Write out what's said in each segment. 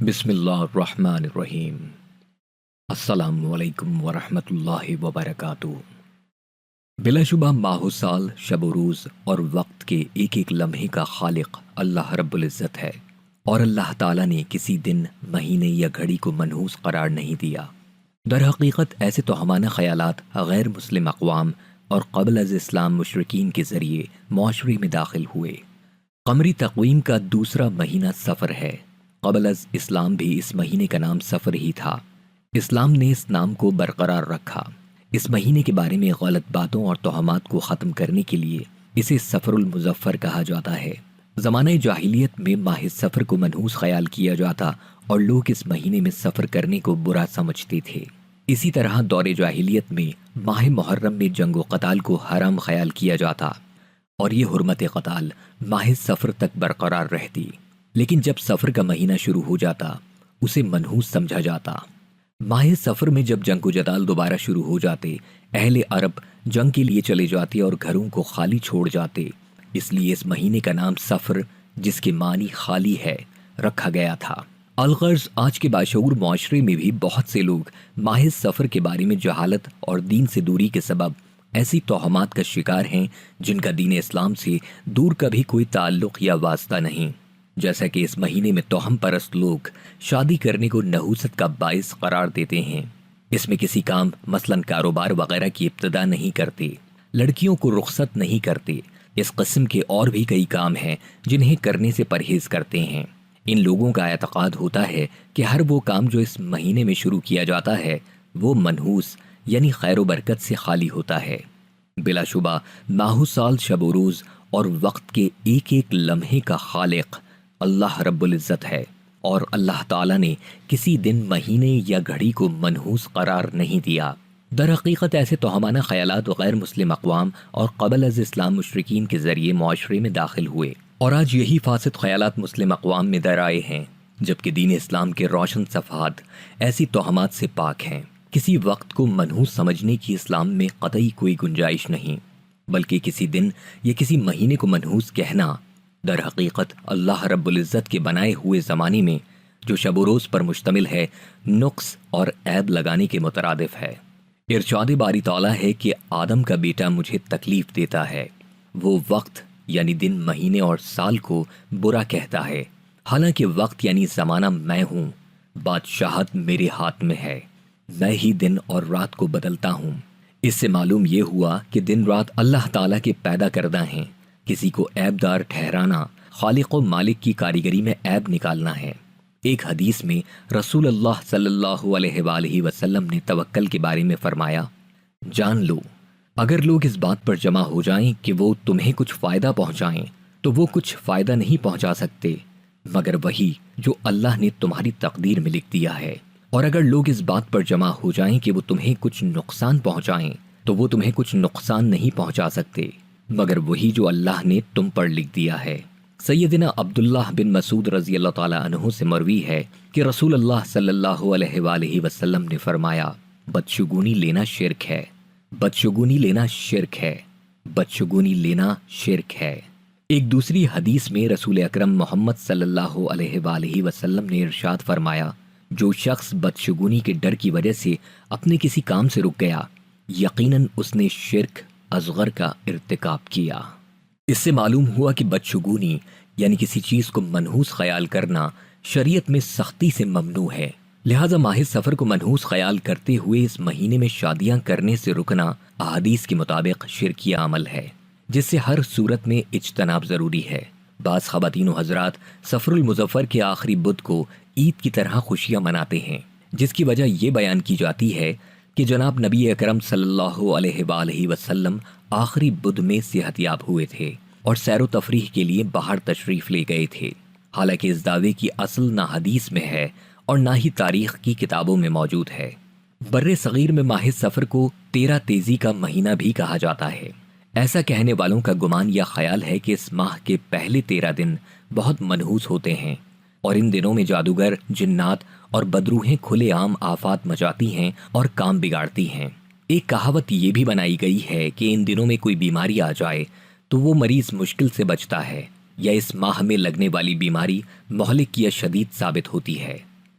بسم اللہ الرحمن الرحیم۔ السلام علیکم ورحمۃ اللہ وبرکاتہ۔ بلا شبہ ماہ و سال، شب و روز اور وقت کے ایک ایک لمحے کا خالق اللہ رب العزت ہے، اور اللہ تعالیٰ نے کسی دن، مہینے یا گھڑی کو منحوس قرار نہیں دیا۔ در حقیقت ایسے توہمانہ خیالات غیر مسلم اقوام اور قبل از اسلام مشرکین کے ذریعے معاشرے میں داخل ہوئے۔ قمری تقویم کا دوسرا مہینہ صفر ہے۔ قبل از اسلام بھی اس مہینے کا نام صفر ہی تھا۔ اسلام نے اس نام کو برقرار رکھا۔ اس مہینے کے بارے میں غلط باتوں اور توہمات کو ختم کرنے کے لیے اسے صفر المظفر کہا جاتا ہے۔ زمانہ جاہلیت میں ماہ صفر کو منحوس خیال کیا جاتا اور لوگ اس مہینے میں سفر کرنے کو برا سمجھتے تھے۔ اسی طرح دور جاہلیت میں ماہ محرم میں جنگ و قتال کو حرام خیال کیا جاتا اور یہ حرمت قتال ماہ صفر تک برقرار رہتی، لیکن جب صفر کا مہینہ شروع ہو جاتا اسے منحوس سمجھا جاتا۔ ماہ صفر میں جب جنگ و جدال دوبارہ شروع ہو جاتے، اہل عرب جنگ کے لیے چلے جاتے اور گھروں کو خالی چھوڑ جاتے، اس لیے اس مہینے کا نام صفر، جس کے معنی خالی ہے، رکھا گیا تھا۔ الغرض آج کے باشعور معاشرے میں بھی بہت سے لوگ ماہ صفر کے بارے میں جہالت اور دین سے دوری کے سبب ایسی توہمات کا شکار ہیں جن کا دین اسلام سے دور کا بھی کوئی تعلق یا واسطہ نہیں۔ جیسا کہ اس مہینے میں توہم پرست لوگ شادی کرنے کو نحوست کا باعث قرار دیتے ہیں۔ اس میں کسی کام مثلاً کاروبار وغیرہ کی ابتدا نہیں کرتے، لڑکیوں کو رخصت نہیں کرتے۔ اس قسم کے اور بھی کئی کام ہیں جنہیں کرنے سے پرہیز کرتے ہیں۔ ان لوگوں کا اعتقاد ہوتا ہے کہ ہر وہ کام جو اس مہینے میں شروع کیا جاتا ہے وہ منحوس یعنی خیر و برکت سے خالی ہوتا ہے۔ بلا شبہ ماہ و سال، شب و روز اور وقت کے ایک ایک لمحے کا خالق اللہ رب العزت ہے، اور اللہ تعالیٰ نے کسی دن، مہینے یا گھڑی کو منحوس قرار نہیں دیا۔ در حقیقت ایسے توہمانہ خیالات غیر مسلم اقوام اور قبل از اسلام مشرکین کے ذریعے معاشرے میں داخل ہوئے، اور آج یہی فاسد خیالات مسلم اقوام میں در آئے ہیں، جبکہ دین اسلام کے روشن صفحات ایسی توہمات سے پاک ہیں۔ کسی وقت کو منحوس سمجھنے کی اسلام میں قطعی کوئی گنجائش نہیں، بلکہ کسی دن یا کسی مہینے کو منحوس کہنا در حقیقت اللہ رب العزت کے بنائے ہوئے زمانے میں جو شب و روز پر مشتمل ہے، نقص اور عیب لگانے کے مترادف ہے۔ ارشاد باری تعالیٰ ہے کہ آدم کا بیٹا مجھے تکلیف دیتا ہے، وہ وقت یعنی دن، مہینے اور سال کو برا کہتا ہے، حالانکہ وقت یعنی زمانہ میں ہوں، بادشاہت میرے ہاتھ میں ہے، میں ہی دن اور رات کو بدلتا ہوں۔ اس سے معلوم یہ ہوا کہ دن رات اللہ تعالیٰ کے پیدا کردہ ہیں۔ کسی کو عیب دار ٹھہرانا خالق و مالک کی کاریگری میں عیب نکالنا ہے۔ ایک حدیث میں رسول اللہ صلی اللہ علیہ وآلہ وسلم نے توکل کے بارے میں فرمایا، جان لو اگر لوگ اس بات پر جمع ہو جائیں کہ وہ تمہیں کچھ فائدہ پہنچائیں تو وہ کچھ فائدہ نہیں پہنچا سکتے مگر وہی جو اللہ نے تمہاری تقدیر میں لکھ دیا ہے، اور اگر لوگ اس بات پر جمع ہو جائیں کہ وہ تمہیں کچھ نقصان پہنچائیں تو وہ تمہیں کچھ نقصان نہیں پہنچا سکتے مگر وہی جو اللہ نے تم پر لکھ دیا ہے۔ سیدنا عبداللہ بن مسعود رضی اللہ تعالیٰ عنہ سے مروی ہے کہ رسول اللہ صلی اللہ علیہ وآلہ وسلم نے فرمایا، بدشگونی لینا شرک ہے، بدشگونی لینا شرک ہے، بدشگونی لینا شرک ہے۔ ایک دوسری حدیث میں رسول اکرم محمد صلی اللہ علیہ وآلہ وسلم نے ارشاد فرمایا، جو شخص بدشگونی کے ڈر کی وجہ سے اپنے کسی کام سے رک گیا، یقیناً اس نے شرک اصغر کا ارتکاب کیا۔ اس سے معلوم ہوا کہ بدشگونی یعنی کسی چیز کو منحوس خیال کرنا شریعت میں سختی سے ممنوع ہے، لہذا ماہ صفر کو منحوس خیال کرتے ہوئے اس مہینے میں شادیاں کرنے سے رکنا احادیث کے مطابق شرکیہ عمل ہے، جس سے ہر صورت میں اجتناب ضروری ہے۔ بعض خواتین و حضرات صفر المظفر کے آخری بدھ کو عید کی طرح خوشیاں مناتے ہیں، جس کی وجہ یہ بیان کی جاتی ہے کہ جناب نبی اکرم صلی اللہ علیہ وآلہ وسلم آخری بدھ میں صحت یاب ہوئے تھے اور سیر و تفریح کے لیے باہر تشریف لے گئے تھے، حالانکہ اس دعوے کی اصل نہ حدیث میں ہے اور نہ ہی تاریخ کی کتابوں میں موجود ہے۔ بر صغیر میں ماہ صفر کو 13 تیزی کا مہینہ بھی کہا جاتا ہے۔ ایسا کہنے والوں کا گمان یا خیال ہے کہ اس ماہ کے پہلے 13 دن بہت منحوس ہوتے ہیں، اور ان دنوں میں جادوگر، جنات اور بدروحیں کھلے عام آفات مچاتی ہیں اور کام بگاڑتی ہیں۔ ایک کہاوت یہ بھی بنائی گئی ہے کہ ان دنوں میں کوئی بیماری آ جائے تو وہ مریض مشکل سے بچتا ہے، یا اس ماہ میں لگنے والی بیماری مہلک یا شدید ثابت ہوتی ہے۔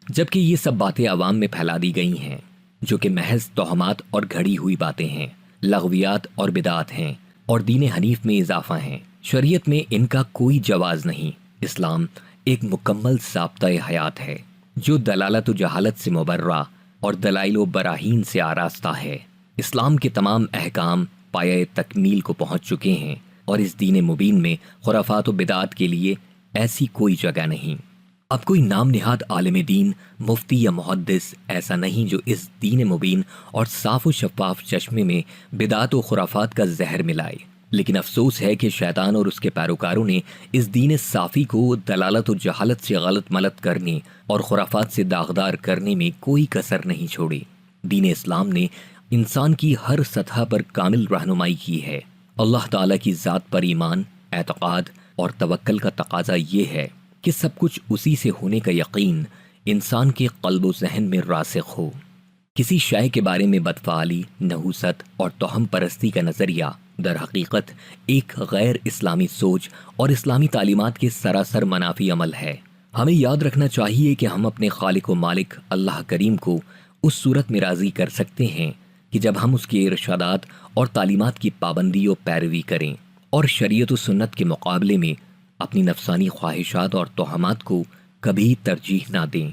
جبکہ یہ سب باتیں عوام میں پھیلا دی گئی ہیں جو کہ محض توہمات اور گھڑی ہوئی باتیں ہیں، لغویات اور بدعات ہیں اور دین حنیف میں اضافہ ہیں۔ شریعت میں ان کا کوئی جواز نہیں۔ اسلام ایک مکمل ضابطۂ حیات ہے جو دلالت و جہالت سے مبرہ اور دلائل و براہین سے آراستہ ہے۔ اسلام کے تمام احکام پایۂ تکمیل کو پہنچ چکے ہیں اور اس دین مبین میں خرافات و بدعات کے لیے ایسی کوئی جگہ نہیں۔ اب کوئی نام نہاد عالم دین، مفتی یا محدث ایسا نہیں جو اس دین مبین اور صاف و شفاف چشمے میں بدعات و خرافات کا زہر ملائے، لیکن افسوس ہے کہ شیطان اور اس کے پیروکاروں نے اس دین صافی کو دلالت و جہالت سے غلط ملت کرنے اور خرافات سے داغدار کرنے میں کوئی کسر نہیں چھوڑی۔ دین اسلام نے انسان کی ہر سطح پر کامل رہنمائی کی ہے۔ اللہ تعالیٰ کی ذات پر ایمان، اعتقاد اور توکل کا تقاضا یہ ہے کہ سب کچھ اسی سے ہونے کا یقین انسان کے قلب و ذہن میں راسخ ہو۔ کسی شے کے بارے میں بدفعالی، نحوست اور توہم پرستی کا نظریہ در حقیقت ایک غیر اسلامی سوچ اور اسلامی تعلیمات کے سراسر منافی عمل ہے۔ ہمیں یاد رکھنا چاہیے کہ ہم اپنے خالق و مالک اللہ کریم کو اس صورت میں راضی کر سکتے ہیں کہ جب ہم اس کے ارشادات اور تعلیمات کی پابندی و پیروی کریں اور شریعت و سنت کے مقابلے میں اپنی نفسانی خواہشات اور توہمات کو کبھی ترجیح نہ دیں۔